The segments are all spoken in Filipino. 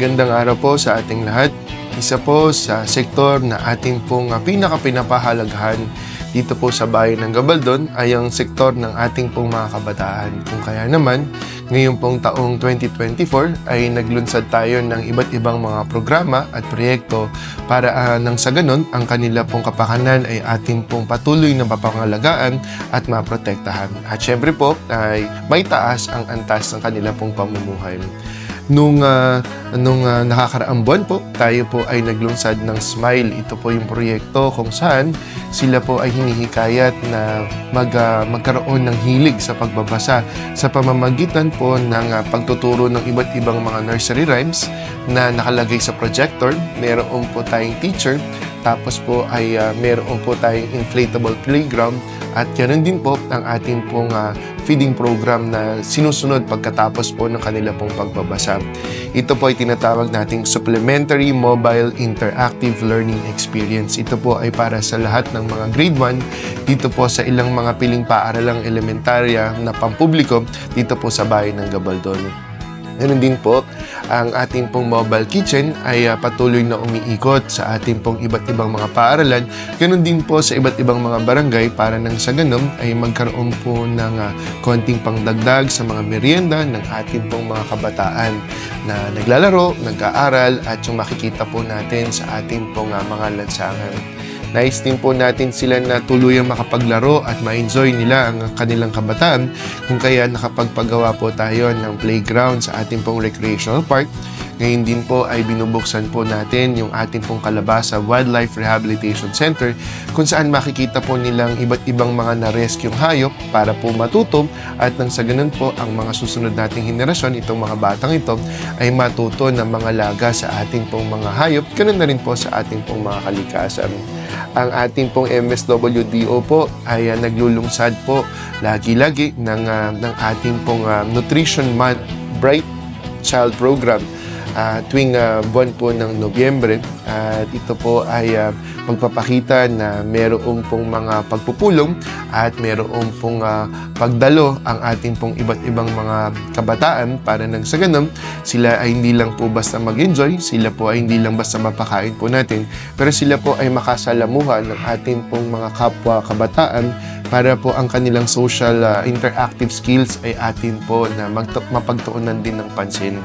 magandang araw po sa ating lahat. Isa po sa sektor na ating pong pinaka-pinapahalagahan dito po sa bayan ng Gabaldon ay ang sektor ng ating pong mga kabataan. Kung kaya naman, ngayong pong taong 2024 ay naglunsad tayo ng iba't ibang mga programa at proyekto para nang sa ganon, ang kanila pong kapakanan ay ating pong patuloy na mapangalagaan at maprotektahan. At syempre po ay may taas ang antas ng kanila pong pamumuhay. Nung nakakaraang buwan po, tayo po ay naglunsad ng Smile. Ito po yung proyekto kung saan sila po ay hinihikayat na magkaroon ng hilig sa pagbabasa sa pamamagitan po ng pagtuturo ng iba't ibang mga nursery rhymes na nakalagay sa projector. Meron po tayong teacher, tapos po ay meron po tayong inflatable playground at ganoon din po ang ating pong feeding program na sinusunod pagkatapos po ng kanila pong pagbabasa. Ito po ay tinatawag nating Supplementary Mobile Interactive Learning Experience. Ito po ay para sa lahat ng mga grade 1 dito po sa ilang mga piling paaralang elementarya na pampubliko dito po sa bayan ng Gabaldon. Ganun din po, ang ating pong mobile kitchen ay patuloy na umiikot sa ating pong iba't ibang mga paaralan. Ganun din po sa iba't ibang mga barangay para nang sa ganun ay magkaroon po ng konting pangdagdag sa mga merienda ng ating pong mga kabataan na naglalaro, nag-aaral at yung makikita po natin sa ating pong mga lansangan. Nais din po natin sila na tuluyang makapaglaro at ma-enjoy nila ang kanilang kabataan kung kaya nakapagpagawa po tayo ng playground sa ating pong recreational park. Ngayon din po ay binubuksan po natin yung ating pong Kalabasa Wildlife Rehabilitation Center kung saan makikita po nilang iba't ibang mga na-rescue'ng hayop para po matuto at nang sa ganun po ang mga susunod nating henerasyon, itong mga batang ito ay matuto ng mga laga sa ating pong mga hayop, ganun na rin po sa ating pong mga kalikasan. Ang ating pong MSWDO po ay naglulungsad po lagi-lagi ng ating pong Nutrition Month Bright Child Program tuwing buwan po ng Nobyembre. At ito po ay magpapakita na mayroong pong mga pagpupulong at mayroong pong pagdalo ang ating pong iba't ibang mga kabataan para nang sa ganun, sila ay hindi lang po basta mag-enjoy, sila po ay hindi lang basta mapakain po natin, pero sila po ay makasalamuhan ng ating pong mga kapwa kabataan para po ang kanilang social interactive skills ay atin po na mapagtuunan din ng pansin.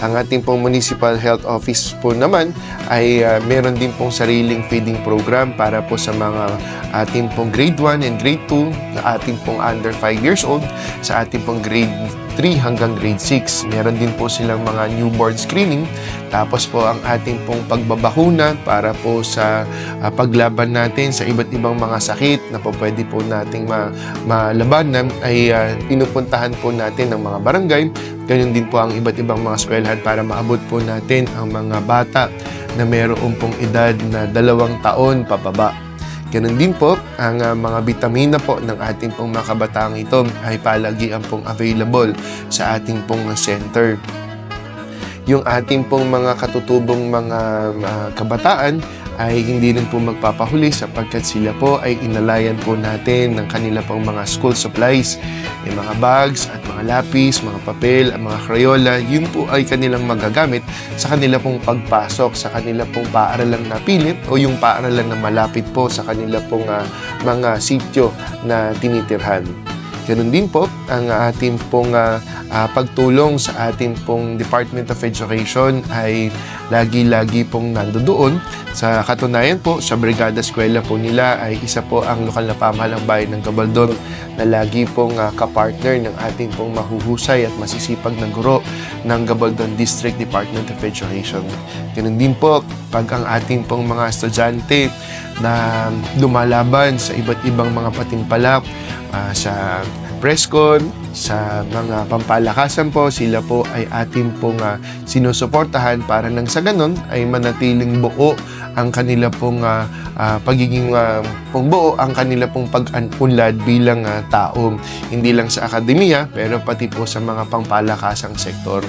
Ang ating pong Municipal Health Office po naman ay meron din pong sariling feeding program para po sa mga ating pong grade 1 and grade 2 na ating pong under 5 years old, sa ating pong grade 3 hanggang grade 6. Meron din po silang mga newborn screening. Tapos po ang ating pong pagbabakuna para po sa paglaban natin sa iba't ibang mga sakit na po pwede po nating malabanan ay pinupuntahan po natin ng mga barangay. Ganyan din po ang iba't ibang mga eskwelahan para maabot po natin ang mga bata na mayroon pong edad na 2 taon pababa. Ganun din po, ang mga bitamina po ng ating pong mga kabataang ito ay palagian pong available sa ating pong center. Yung ating pong mga katutubong mga kabataan ay hindi rin po magpapahuli sapagkat sila po ay inalayan po natin ng kanila pong mga school supplies, yung mga bags at mga lapis, mga papel, at mga crayola. Yun po ay kanilang magagamit sa kanila pong pagpasok sa kanila pong paaralang napilit o yung paaralan na malapit po sa kanila pong mga sityo na tinitirhan. Ganun din po ang ating pong pagtulong sa ating pong Department of Education ay lagi-lagi pong nandoon. Sa katunayan po, sa Brigada Eskwela po nila ay isa po ang lokal na pamahalang bayan ng Gabaldon na lagi pong kapartner ng ating pong mahuhusay at masisipag na guro ng Gabaldon District Department of Education. Ganun din po, pag ang ating pong mga estudyante na lumalaban sa iba't ibang mga patimpalak sa presscon, sa mga pampalakasan po, sila po ay atin pong sinusuportahan para nang sa ganon ay manatiling buo ang kanila pong pagiging buo ang kanila pong pag-unlad bilang tao, hindi lang sa akademiya pero pati po sa mga pampalakasang sektor.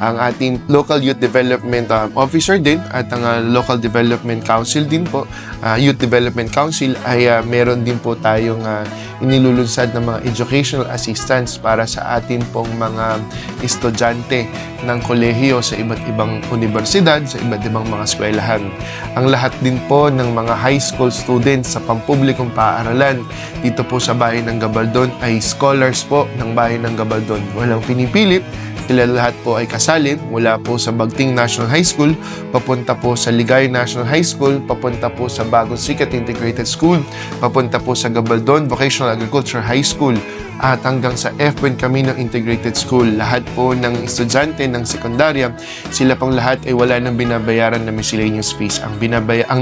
ang ating Local Youth Development Officer din at ang Local Development Council din po, Youth Development Council ay meron din po tayong inilulunsad ng mga educational assistance para sa atin pong mga estudyante ng kolehiyo sa iba't ibang universidad, sa iba't ibang mga eskwelahan. Ang lahat din po ng mga high school students sa pampublikong paaralan dito po sa bayan ng Gabaldon ay scholars po ng bayan ng Gabaldon. Walang pinipilit, sila lahat po ay kasalin mula po sa Bagting National High School, papunta po sa Ligay National High School, papunta po sa Bagong Sikat Integrated School, papunta po sa Gabaldon Vocational Agriculture High School, at hanggang sa F. Camino Integrated School. Lahat po ng estudyante ng sekundarya, sila pong lahat ay wala nang binabayaran na miscellaneous fees. Ang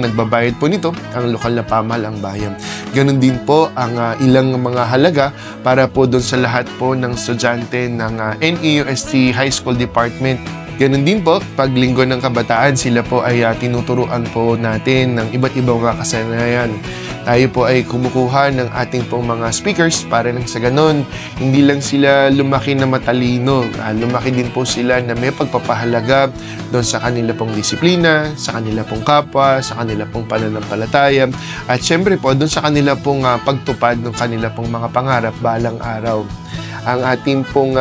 nagbabayad po nito, ang lokal na pamahalang bayan. Ganon din po ang ilang mga halaga para po doon sa lahat po ng estudyante ng NEUST High School Department. Ganon din po, pag Linggo ng Kabataan, sila po ay tinuturuan po natin ng iba't ibang mga kasanayan. Tayo po ay kumukuha ng ating pong mga speakers para lang sa ganon, hindi lang sila lumaki na matalino, lumaki din po sila na may pagpapahalaga doon sa kanila pong disiplina, sa kanila pong kapwa, sa kanila pong pananampalataya, at syempre po doon sa kanila pong pagtupad ng kanila pong mga pangarap balang araw. Ang ating pong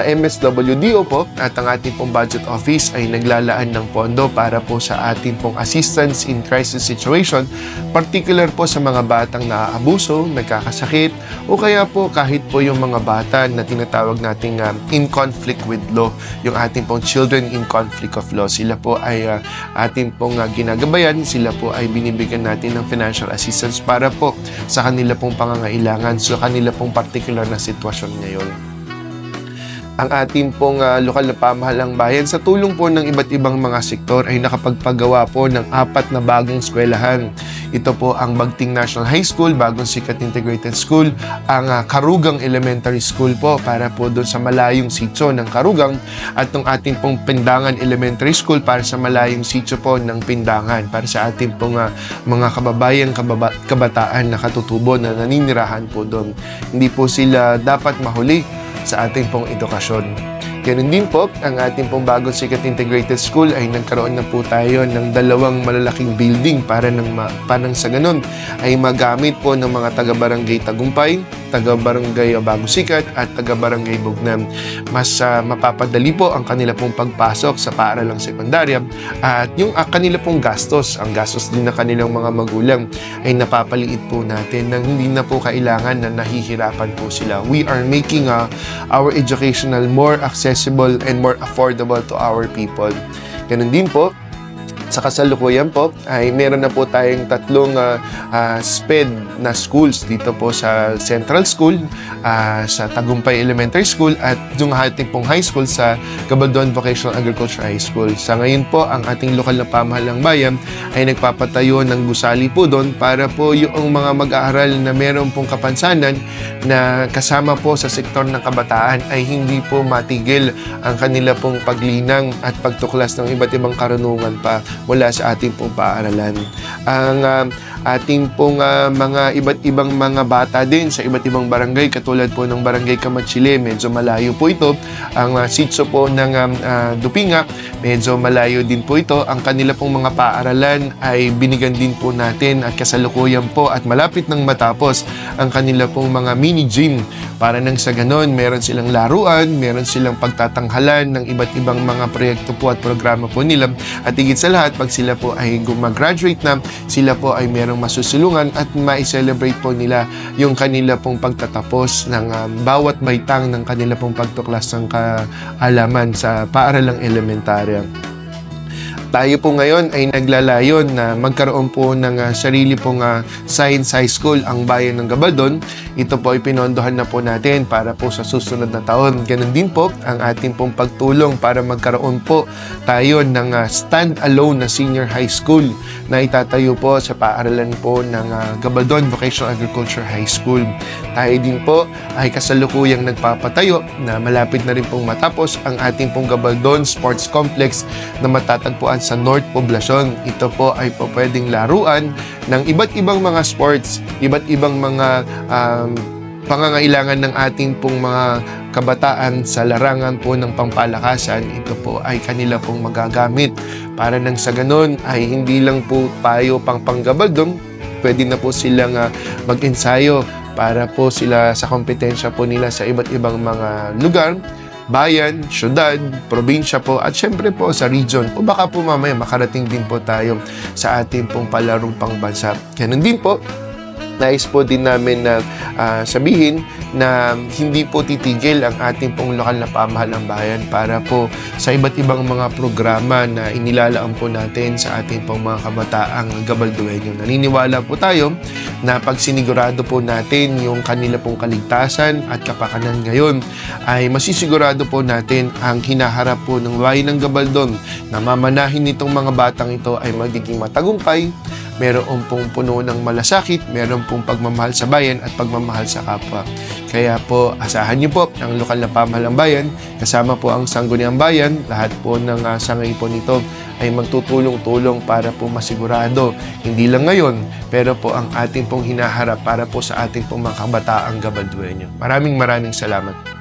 MSWDO po at ang ating pong budget office ay naglalaan ng pondo para po sa ating pong assistance in crisis situation, particular po sa mga batang naaabuso, nagkakasakit, o kaya po kahit po yung mga bata na tinatawag nating in conflict with law, yung ating pong children in conflict of law. Sila po ay ating pong ginagabayan, sila po ay binibigyan natin ng financial assistance para po sa kanila pong pangangailangan, sa kanila pong particular na sitwasyon ngayon. Ang ating pong lokal na pamahalang bayan sa tulong po ng iba't ibang mga sektor ay nakapagpagawa po ng 4 na bagong eskwelahan. Ito po ang Bagting National High School, Bagong Sikat Integrated School, ang Karugang Elementary School po para po doon sa malayong sitio ng Karugang, at ng ating pong Pindangan Elementary School para sa malayong sitio po ng Pindangan, para sa ating pong mga kabataan na katutubo na naninirahan po doon. Hindi po sila dapat mahuli sa ating pong edukasyon. Ganun din po, ang ating pong Bagong Sikat Integrated School ay nagkaroon na po tayo ng 2 malalaking building para nang sa ganun ay magamit po ng mga taga-barangay Tagumpay, taga-barangay Bagong Sikat at taga-barangay Bugnan. Mas mapapadali po ang kanila pong pagpasok sa paaralang sekundarya, at yung kanila pong gastos, ang gastos din ng kanilang mga magulang ay napapaliit po natin nang hindi na po kailangan na nahihirapan po sila. We are making our educational more accessible and more affordable to our people. Ganun din po, sa kasalukuyan po ay meron na po tayong 3 SPED na schools dito po sa Central School, sa Tagumpay Elementary School, at yung ating pong high school sa Gabaldon Vocational Agriculture High School. Sa ngayon po, ang ating lokal na pamahalang bayan ay nagpapatayo ng gusali po doon para po yung mga mag-aaral na meron pong kapansanan na kasama po sa sektor ng kabataan ay hindi po matigil ang kanila pong paglinang at pagtuklas ng iba't ibang karunungan pa mula sa ating pong paaralan. Ang ating pong mga iba't ibang mga bata din sa iba't ibang barangay, katulad po ng Barangay Kamatsile, medyo malayo po ito. Ang sitio po ng Dupinga, medyo malayo din po ito. Ang kanila pong mga paaralan ay binigyan din po natin at kasalukuyan po at malapit nang matapos ang kanila pong mga mini gym para nang sa ganon meron silang laruan, meron silang pagtatanghalan ng iba't ibang mga proyekto po at programa po nila, at higit sa lahat pag sila po ay gumag-graduate na, sila po ay merong masusulungan at ma-celebrate po nila yung kanila pong pagtatapos ng bawat baitang ng kanila pong pagtuklas ng kaalaman sa paaralang elementarya. Tayo po ngayon ay naglalayon na magkaroon po ng sarili pong Science High School ang bayan ng Gabaldon. Ito po ay pinondohan na po natin para po sa susunod na taon. Ganun din po ang ating pong pagtulong para magkaroon po tayo ng stand-alone na senior high school na itatayo po sa paaralan po ng Gabaldon Vocational Agriculture High School. Tayo din po ay kasalukuyang nagpapatayo na malapit na rin pong matapos ang ating pong Gabaldon Sports Complex na matatagpuan sa North Poblacion. Ito po ay po pwedeng laruan ng iba't ibang mga sports, iba't ibang mga pangangailangan ng ating pong mga kabataan sa larangan po ng pampalakasan, ito po ay kanila pong magagamit para nang sa ganun ay hindi lang po tayo panggabaldon, pwede na po silang mag-ensayo para po sila sa kompetensya po nila sa iba't ibang mga lugar, bayan, syudad, probinsya po, at syempre po sa region. O baka po mamaya makarating din po tayo sa ating pong palarong pangbansa. Ganun din po, nais po din namin na sabihin na hindi po titigil ang ating pong lokal na pamahalang bayan para po sa iba't ibang mga programa na inilalaan po natin sa ating pong mga kabataang Gabaldueño. Naniniwala po tayo na pag sinigurado po natin yung kanila pong kaligtasan at kapakanan ngayon, ay masisigurado po natin ang hinaharap po ng bayan ng Gabaldon na mamanahin nitong mga batang ito ay magiging matagumpay, meron pong puno ng malasakit, meron pong pagmamahal sa bayan at pagmamahal sa kapwa. Kaya po, asahan niyo po ang lokal na pamahalang bayan, kasama po ang Sangguniang Bayan, lahat po ng sangay po nito ay magtutulong-tulong para po masigurado, hindi lang ngayon, pero po ang ating pong hinaharap para po sa ating pong mga kabataang Gabaldueño. Maraming salamat.